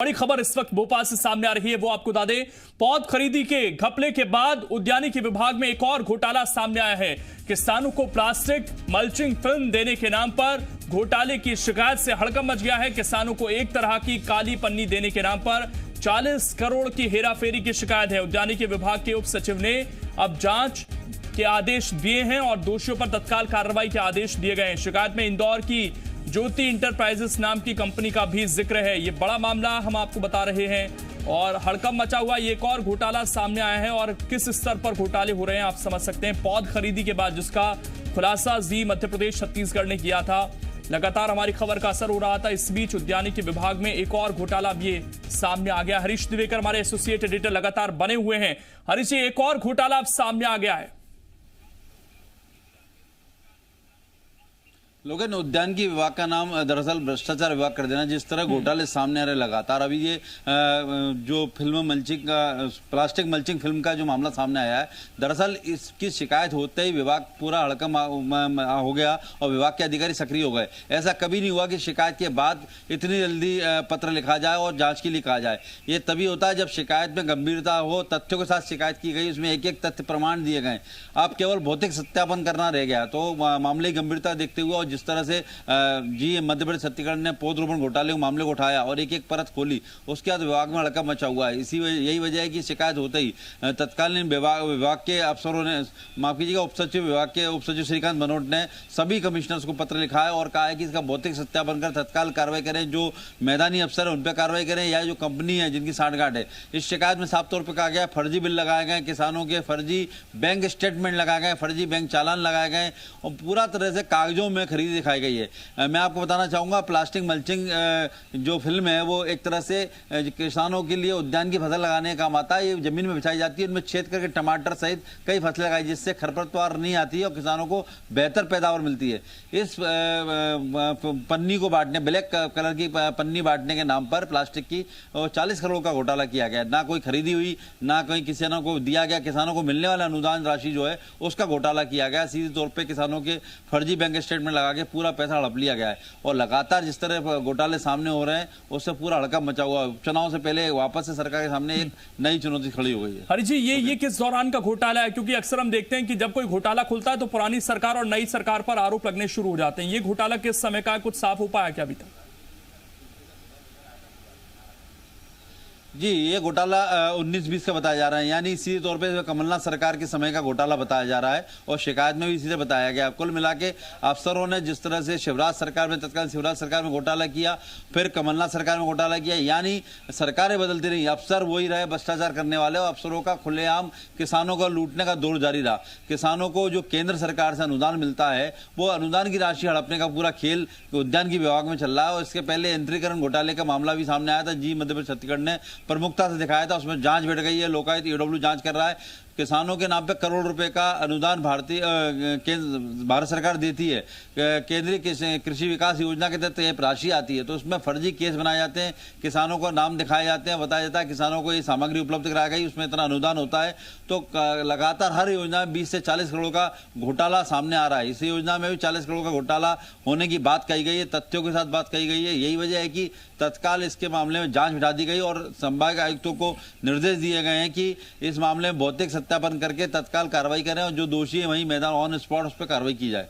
बड़ी खबर इस वक्त भोपाल से सामने आ रही है, वो आपको बता दें। पौध खरीदी के घपले के बाद उद्यानिकी विभाग में एक और घोटाला सामने आया है। किसानों को प्लास्टिक मल्चिंग फिल्म देने के नाम पर घोटाले की शिकायत से हड़कंप मच गया है। किसानों को एक तरह की काली पन्नी देने के नाम पर 40 करोड़ की हेराफेरी की शिकायत है। उद्यानिकी विभाग के उप सचिव ने अब जांच के आदेश दिए हैं और दोषियों पर तत्काल कार्रवाई के आदेश दिए गए हैं। शिकायत में इंदौर की ज्योति इंटरप्राइजेस नाम की कंपनी का भी जिक्र है। ये बड़ा मामला हम आपको बता रहे हैं और हड़कंप मचा हुआ ये एक और घोटाला सामने आया है। और किस स्तर पर घोटाले हो रहे हैं आप समझ सकते हैं। पौध खरीदी के बाद जिसका खुलासा जी मध्य प्रदेश छत्तीसगढ़ ने किया था, लगातार हमारी खबर का असर हो रहा था। इस बीच उद्यानिकी विभाग में एक और घोटाला भी सामने आ गया। हरीश दिवेकर हमारे एसोसिएट एडिटर लगातार बने हुए हैं। हरीश, एक और घोटाला अब सामने आ गया है। लोगों ने उद्यान की विभाग का नाम दरअसल भ्रष्टाचार विभाग कर देना। जिस तरह घोटाले सामने आ रहे लगातार, अभी ये जो फिल्म मल्चिंग का प्लास्टिक मल्चिंग फिल्म का जो मामला सामने आया है, दरअसल इसकी शिकायत होते ही विभाग पूरा हड़कंप हो गया और विभाग के अधिकारी सक्रिय हो गए। ऐसा कभी नहीं हुआ कि शिकायत के बाद इतनी जल्दी पत्र लिखा जाए और जांच के लिए कहा जाए। ये तभी होता है जब शिकायत में गंभीरता हो, तथ्यों के साथ शिकायत की गई, उसमें एक एक तथ्य प्रमाण दिए गए। अब केवल भौतिक सत्यापन करना रह गया। तो मामले की गंभीरता देखते हुए और जिस तरह से जी मध्य प्रदेश छत्तीसगढ़ ने पौधरोपण घोटाले के मामले को उठाया और एक एक परत खोली, उसके बाद विभाग में हड़कंप मचा हुआ है। यही वजह है कि शिकायत होते ही तत्कालीन विभाग के अफसरों ने, माफ कीजिएगा, उप सचिव विभाग के उप सचिव श्रीकांत मनोट ने सभी कमिश्नर्स को पत्र लिखा है और कहा है कि इसका भौतिक सत्यापन कर तत्काल कार्रवाई करें। जो मैदानी अफसर है उन पर कार्रवाई करें या जो कंपनी है जिनकी सांठगांठ है। इस शिकायत में साफ तौर पर कहा गया फर्जी बिल लगाए गए, किसानों के फर्जी बैंक स्टेटमेंट लगाए गए, फर्जी बैंक चालान लगाए गए और पूरा तरह से कागजों में खरीदी दिखाई गई है। मैं आपको बताना चाहूंगा, प्लास्टिक मल्चिंग जो फिल्म है वो एक तरह से किसानों के लिए उद्यान की फसल लगाने का काम आता है। ये जमीन में बिछाई जाती है, उनमें छेद करके टमाटर सहित कई फसलें लगाई, जिससे खरपतवार नहीं आती है और किसानों को बेहतर पैदावार मिलती है। इस पन्नी को बांटने, ब्लैक कलर की पन्नी बांटने के नाम पर प्लास्टिक की 40 करोड़ का घोटाला किया गया। ना कोई खरीदी हुई, ना कहीं किसानों को दिया गया। किसानों को मिलने वाला अनुदान राशि जो है उसका घोटाला किया गया। सीधे तौर पर किसानों के फर्जी बैंक स्टेटमेंट लगा के पूरा पैसा हड़प लिया गया है। और लगातार जिस तरह घोटाले सामने हो रहे हैं उससे पूरा हड़कंप मचा हुआ है। चुनाव से पहले वापस से सरकार के सामने एक नई चुनौती खड़ी हो गई है। हरी जी, ये किस दौरान का घोटाला है? क्योंकि अक्सर हम देखते हैं कि जब कोई घोटाला खुलता है तो पुरानी सरकार और नई सरकार पर आरोप लगने शुरू हो जाते हैं। ये घोटाला किस समय का है, कुछ साफ हो पाया क्या अभी तक? जी, ये घोटाला 19-20 का बताया जा रहा है, यानी सीधे तौर पे कमलनाथ सरकार के समय का घोटाला बताया जा रहा है और शिकायत में भी सीधे बताया गया। कुल मिला के अफसरों ने जिस तरह से शिवराज सरकार में, तत्कालीन शिवराज सरकार में घोटाला किया, फिर कमलनाथ सरकार में घोटाला किया, यानी सरकारें बदलती रही, अफसर वही रहे भ्रष्टाचार करने वाले। और अफसरों का खुलेआम किसानों को लूटने का दौर जारी रहा। किसानों को जो केंद्र सरकार से अनुदान मिलता है वो अनुदान की राशि हड़पने का पूरा खेल उद्यान की विभाग में चल रहा है। और इसके पहले यंत्रीकरण घोटाले का मामला भी सामने आया था, जी मध्य प्रदेश छत्तीसगढ़ ने प्रमुखता से दिखाया था। उसमें जांच बैठ गई है, लोकायुक्त ईओडब्ल्यू जांच कर रहा है। किसानों के नाम पे करोड़ रुपए का अनुदान भारत सरकार देती है। केंद्रीय कृषि विकास योजना के तहत ये राशि आती है, तो उसमें फर्जी केस बनाए जाते हैं, किसानों को नाम दिखाए जाते हैं, बताया जाता है किसानों को ये सामग्री उपलब्ध कराई गई, उसमें इतना अनुदान होता है। तो लगातार हर योजना में 20 से 40 करोड़ का घोटाला सामने आ रहा है। इस योजना में भी 40 करोड़ का घोटाला होने की बात कही गई है, तथ्यों के साथ बात कही गई है। यही वजह है कि तत्काल इसके मामले में जांच बिठा दी गई और संभाग आयुक्तों को निर्देश दिए गए हैं कि इस मामले में भौतिक सत्यापन करके तत्काल कार्रवाई करें और जो दोषी है वहीं मैदान ऑन स्पॉट उस पर कार्रवाई की जाए।